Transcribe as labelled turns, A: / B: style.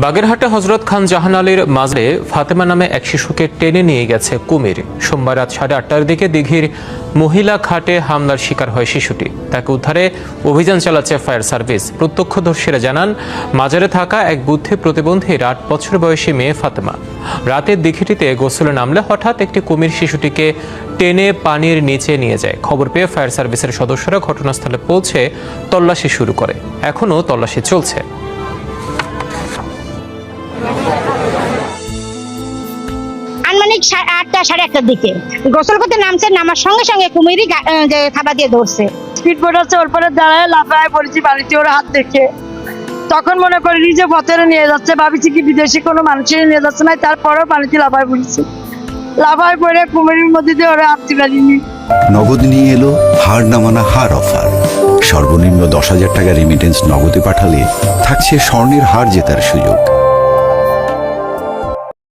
A: বাগেরহাটে হযরত খান জাহান আলীর মাজারে ফাতেমা নামে এক শিশুকে টেনে নিয়ে গেছে কুমির। সোমবার রাত 8:30টার দিকে দিঘির মহিলা ঘাটে হামলার শিকার হয় শিশুটি। তাকে উদ্ধারে অভিযান চালাচ্ছে ফায়ার সার্ভিস। প্রত্যক্ষদর্শীরা জানান, মাজারে থাকা এক বুদ্ধি প্রতিবন্ধীর 8 বছর বয়সী মেয়ে ফাতেমা রাতের দিঘিটিতে গোসলে নামলে হঠাৎ একটি কুমির শিশুটিকে টেনে পানির নিচে নিয়ে যায়। খবর পেয়ে ফায়ার সার্ভিসের সদস্যরা ঘটনাস্থলে পৌঁছে তল্লাশি শুরু করে। এখনও তল্লাশি চলছে।
B: আনুমানিক 8টা 8:30টার দিকে গোসল করতে নামছে, নামার সঙ্গে সঙ্গে কুমিরই থাবা দিয়ে ধরছে।
C: স্পিড বোট আছে, ওর পরে দাঁড়ায় লাফায় পড়েছি বাড়িতে ওর হাত দেখে। তখন মনে করি যে পথেরে নিয়ে যাচ্ছে, ভাবিছি কি বিদেশি কোনো মানুষের নিয়ে যাচ্ছে না, তারপরেও পানিতে লাফায় পড়েছি। লাফায় পড়ে কুমিরের মধ্যে দিয়ে ওরা আটতে পারিনি।
D: নগদ নিয়ে এলো হার না মানা হার অফার। সর্বনিম্ন 10,000 টাকা রেমিটেন্স নগদে পাঠালে থাকছে স্বর্ণের হার জেতার সুযোগ।